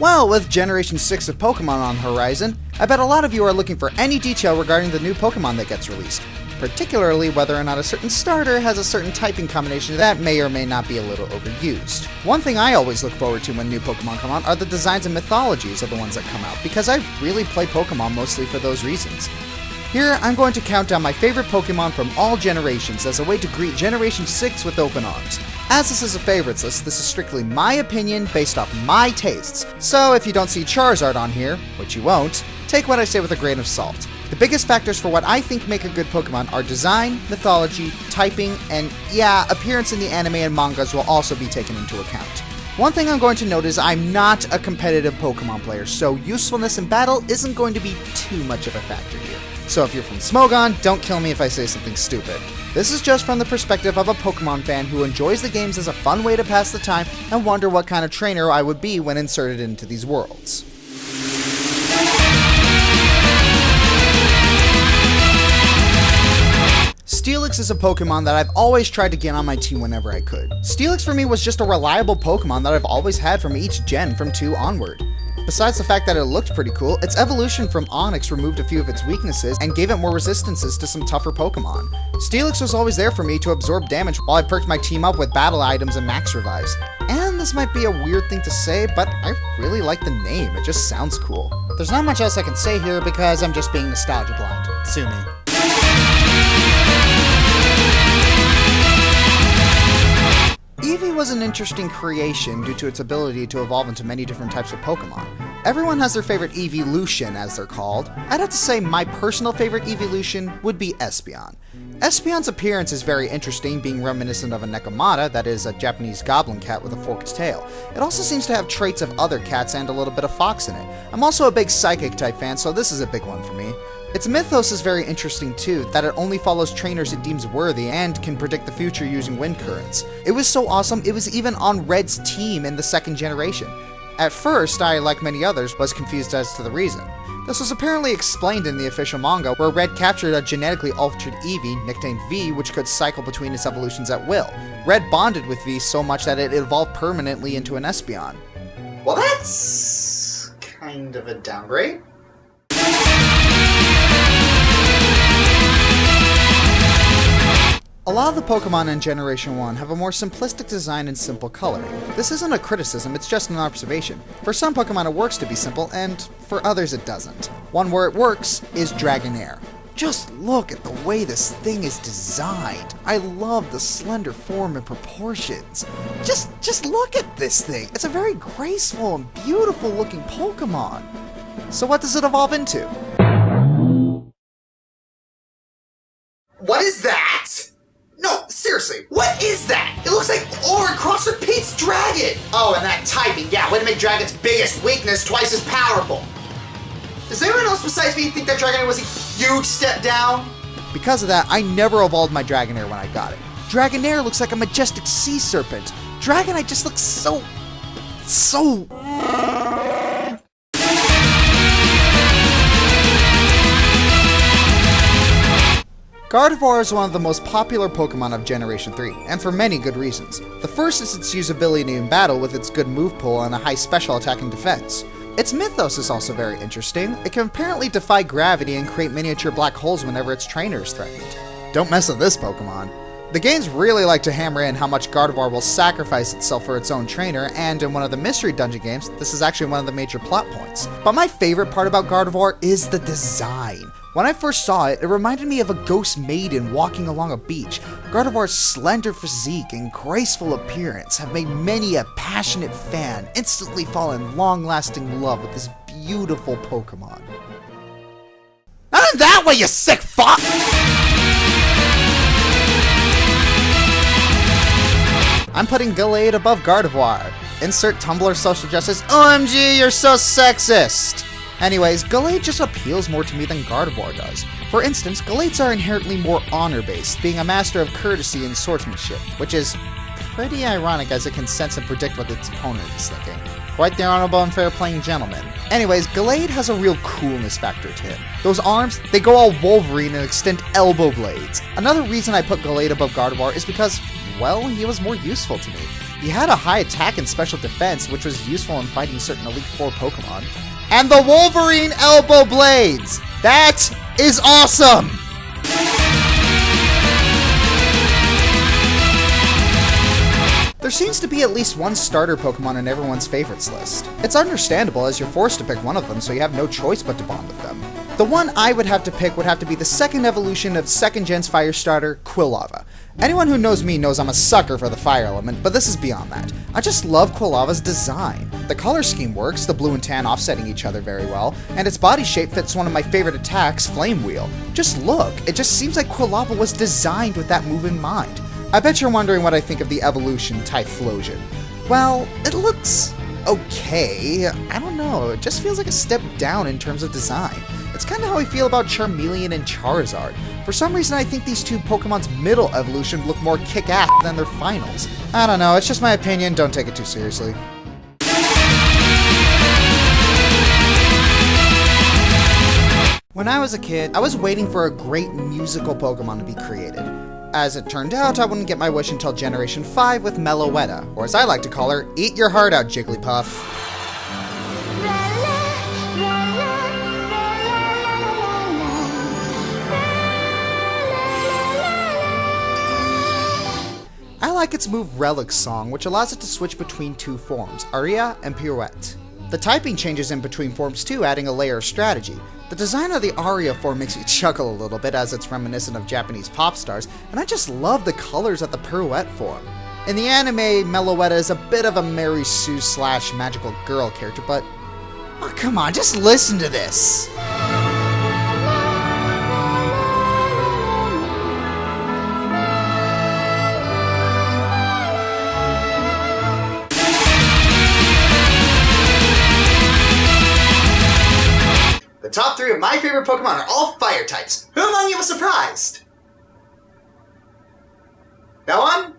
Well, with Generation 6 of Pokemon on the horizon, I bet a lot of you are looking for any detail regarding the new Pokemon that gets released, particularly whether or not a certain starter has a certain typing combination that may or may not be a little overused. One thing I always look forward to when new Pokemon come out are the designs and mythologies of the ones that come out, because I really play Pokemon mostly for those reasons. Here, I'm going to count down my favorite Pokemon from all generations as a way to greet Generation 6 with open arms. As this is a favorites list, this is strictly my opinion based off my tastes, so if you don't see Charizard on here, which you won't, take what I say with a grain of salt. The biggest factors for what I think make a good Pokemon are design, mythology, typing, and yeah, appearance in the anime and mangas will also be taken into account. One thing I'm going to note is I'm not a competitive Pokemon player, so usefulness in battle isn't going to be too much of a factor here. So if you're from Smogon, don't kill me if I say something stupid. This is just from the perspective of a Pokemon fan who enjoys the games as a fun way to pass the time and wonder what kind of trainer I would be when inserted into these worlds. Steelix is a Pokemon that I've always tried to get on my team whenever I could. Steelix for me was just a reliable Pokemon that I've always had from each gen from 2 onward. Besides the fact that it looked pretty cool, its evolution from Onix removed a few of its weaknesses and gave it more resistances to some tougher Pokemon. Steelix was always there for me to absorb damage while I perked my team up with battle items and max revives. And this might be a weird thing to say, but I really like the name, it just sounds cool. There's not much else I can say here because I'm just being nostalgia blind. Sue me. Eevee was an interesting creation due to its ability to evolve into many different types of Pokemon. Everyone has their favorite evolution, as they're called. I'd have to say my personal favorite evolution would be Espeon. Espeon's appearance is very interesting, being reminiscent of a Nekomata, that is, a Japanese goblin cat with a forked tail. It also seems to have traits of other cats and a little bit of fox in it. I'm also a big Psychic type fan, so this is a big one for me. Its mythos is very interesting too, that it only follows trainers it deems worthy and can predict the future using wind currents. It was so awesome, it was even on Red's team in the 2nd generation. At first, I, like many others, was confused as to the reason. This was apparently explained in the official manga, where Red captured a genetically altered Eevee, nicknamed V, which could cycle between its evolutions at will. Red bonded with V so much that it evolved permanently into an Espeon. Well, that's kind of a downgrade. A lot of the Pokemon in Generation 1 have a more simplistic design and simple coloring. This isn't a criticism, it's just an observation. For some Pokemon it works to be simple, and for others it doesn't. One where it works is Dragonair. Just look at the way this thing is designed. I love the slender form and proportions. Just look at this thing. It's a very graceful and beautiful looking Pokemon. So what does it evolve into? What is that? No, seriously, what is that? It looks like Oran crossed with Pete's dragon! Oh, and that typing, yeah, way to make Dragon's biggest weakness twice as powerful. Does anyone else besides me think that Dragonair was a huge step down? Because of that, I never evolved my Dragonair when I got it. Dragonair looks like a majestic sea serpent. Dragonite just looks so... Gardevoir is one of the most popular Pokemon of Generation 3, and for many good reasons. The first is its usability in battle with its good move pool and a high special attack and defense. Its mythos is also very interesting. It can apparently defy gravity and create miniature black holes whenever its trainer is threatened. Don't mess with this Pokemon. The games really like to hammer in how much Gardevoir will sacrifice itself for its own trainer, and in one of the mystery dungeon games, this is actually one of the major plot points. But my favorite part about Gardevoir is the design. When I first saw it, it reminded me of a ghost maiden walking along a beach. Gardevoir's slender physique and graceful appearance have made many a passionate fan instantly fall in long-lasting love with this beautiful Pokemon. Not in that way, you sick fuck! I'm putting Galade above Gardevoir. Insert Tumblr social justice. OMG, you're so sexist! Anyways, Galade just appeals more to me than Gardevoir does. For instance, Galades are inherently more honor-based, being a master of courtesy and swordsmanship, which is pretty ironic as it can sense and predict what its opponent is thinking. Quite the honorable and fair-playing gentleman. Anyways, Galade has a real coolness factor to him. Those arms, they go all Wolverine and extend elbow blades. Another reason I put Galade above Gardevoir is because, well, he was more useful to me. He had a high attack and special defense, which was useful in fighting certain Elite Four Pokemon. And the Wolverine Elbow Blades! That is awesome! There seems to be at least one starter Pokemon in everyone's favorites list. It's understandable as you're forced to pick one of them, so you have no choice but to bond with them. The one I would have to pick would have to be the second evolution of 2nd Gen's fire starter, QUILAVA. Anyone who knows me knows I'm a sucker for the fire element, but this is beyond that. I just love QUILAVA's design. The color scheme works, the blue and tan offsetting each other very well, and its body shape fits one of my favorite attacks, Flame Wheel. Just look, it just seems like QUILAVA was designed with that move in mind. I bet you're wondering what I think of the evolution Typhlosion. Well, it looks okay. I don't know, it just feels like a step down in terms of design. It's kind of how I feel about Charmeleon and Charizard. For some reason, I think these two Pokemon's middle evolution look more kick-ass than their finals. I don't know, it's just my opinion, don't take it too seriously. When I was a kid, I was waiting for a great musical Pokemon to be created. As it turned out, I wouldn't get my wish until Generation 5 with Meloetta, or as I like to call her, Eat Your Heart Out, Jigglypuff. I like its move Relic song, which allows it to switch between two forms, Aria and Pirouette. The typing changes in between forms too, adding a layer of strategy. The design of the Aria form makes me chuckle a little bit as it's reminiscent of Japanese pop stars, and I just love the colors of the Pirouette form. In the anime, Meloetta is a bit of a Mary Sue / magical girl character, but oh come on, just listen to this! The top 3 of my favorite Pokemon are all fire types. Who among you was surprised? No one?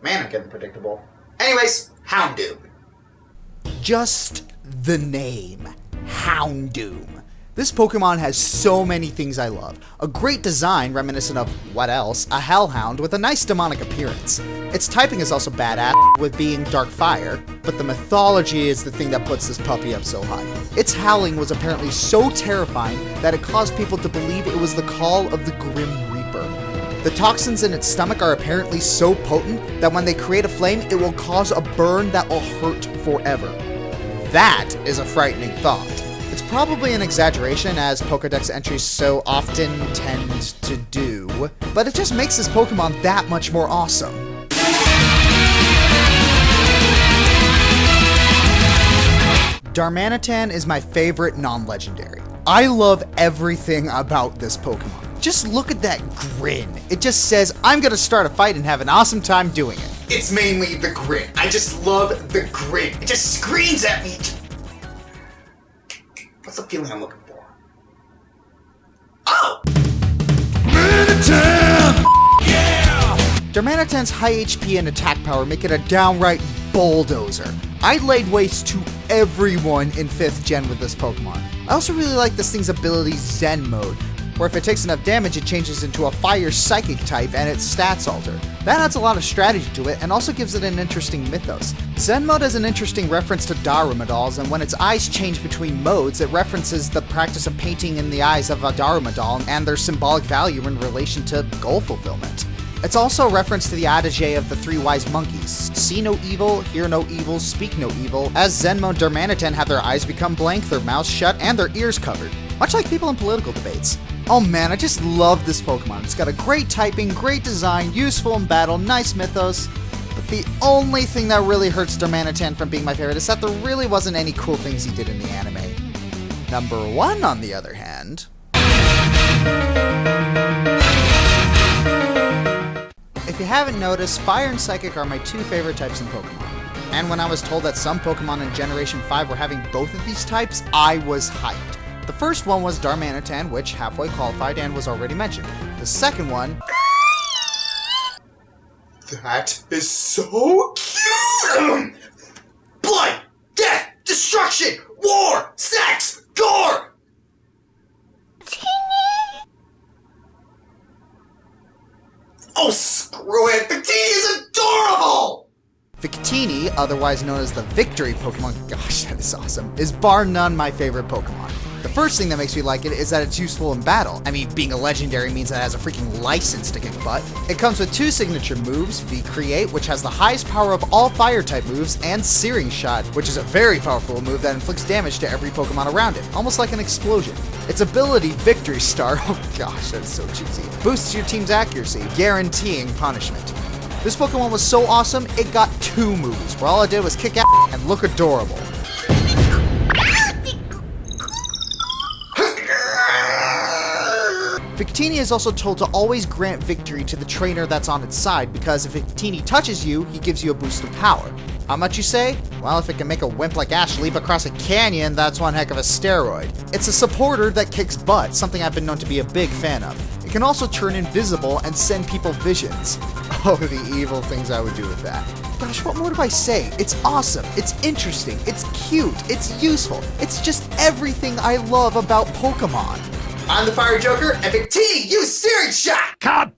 Man, I'm getting predictable. Anyways, Houndoom. Just the name, Houndoom. This Pokemon has so many things I love. A great design reminiscent of, what else, a Hellhound with a nice demonic appearance. Its typing is also badass with being Dark Fire, but the mythology is the thing that puts this puppy up so high. Its howling was apparently so terrifying that it caused people to believe it was the call of the Grim Reaper. The toxins in its stomach are apparently so potent that when they create a flame, it will cause a burn that will hurt forever. That is a frightening thought. It's probably an exaggeration, as Pokedex entries so often tend to do, but it just makes this Pokemon that much more awesome. Darmanitan is my favorite non-legendary. I love everything about this Pokemon. Just look at that grin. It just says, I'm gonna start a fight and have an awesome time doing it. It's mainly the grin. I just love the grin. It just screams at me. What's the feeling I'm looking for? Oh! Darmanitan! Yeah! Darmanitan's high HP and attack power make it a downright bulldozer. I laid waste to everyone in 5th Gen with this Pokemon. I also really like this thing's ability Zen Mode, where if it takes enough damage it changes into a fire psychic type and its stats alter. That adds a lot of strategy to it and also gives it an interesting mythos. Zen Mode is an interesting reference to Daruma dolls, and when its eyes change between modes, it references the practice of painting in the eyes of a Daruma doll and their symbolic value in relation to goal fulfillment. It's also a reference to the adage of the 3 wise monkeys: see no evil, hear no evil, speak no evil, as Zenmo and Darmanitan have their eyes become blank, their mouths shut, and their ears covered. Much like people in political debates. Oh man, I just love this Pokemon. It's got a great typing, great design, useful in battle, nice mythos, but the only thing that really hurts Darmanitan from being my favorite is that there really wasn't any cool things he did in the anime. Number 1, on the other hand... If you haven't noticed, Fire and Psychic are my 2 favorite types in Pokemon. And when I was told that some Pokemon in Generation 5 were having both of these types, I was hyped. The first one was Darmanitan, which halfway qualified and was already mentioned. The second one... That is so cute! Blood! Death! Destruction! War! Sex! Gore! Oh, screw it! Victini is adorable! adorable! Victini, otherwise known as the Victory Pokemon, gosh, that is awesome, is bar none my favorite Pokemon. The first thing that makes me like it is that it's useful in battle. I mean, being a legendary means that it has a freaking license to kick butt. It comes with 2 signature moves, V-Create, which has the highest power of all fire-type moves, and Searing Shot, which is a very powerful move that inflicts damage to every Pokemon around it, almost like an explosion. Its ability, Victory Star, oh gosh, that's so cheesy, boosts your team's accuracy, guaranteeing punishment. This Pokemon was so awesome, it got 2 moves, where all it did was kick ass and look adorable. Victini is also told to always grant victory to the trainer that's on its side, because if Victini touches you, he gives you a boost of power. How much you say? Well, if it can make a wimp like Ash leap across a canyon, that's one heck of a steroid. It's a supporter that kicks butt, something I've been known to be a big fan of. It can also turn invisible and send people visions. Oh, the evil things I would do with that. Gosh, what more do I say? It's awesome, it's interesting, it's cute, it's useful, it's just everything I love about Pokemon. I'm the Fire Joker, and Victini, use Searing Shot! Cut!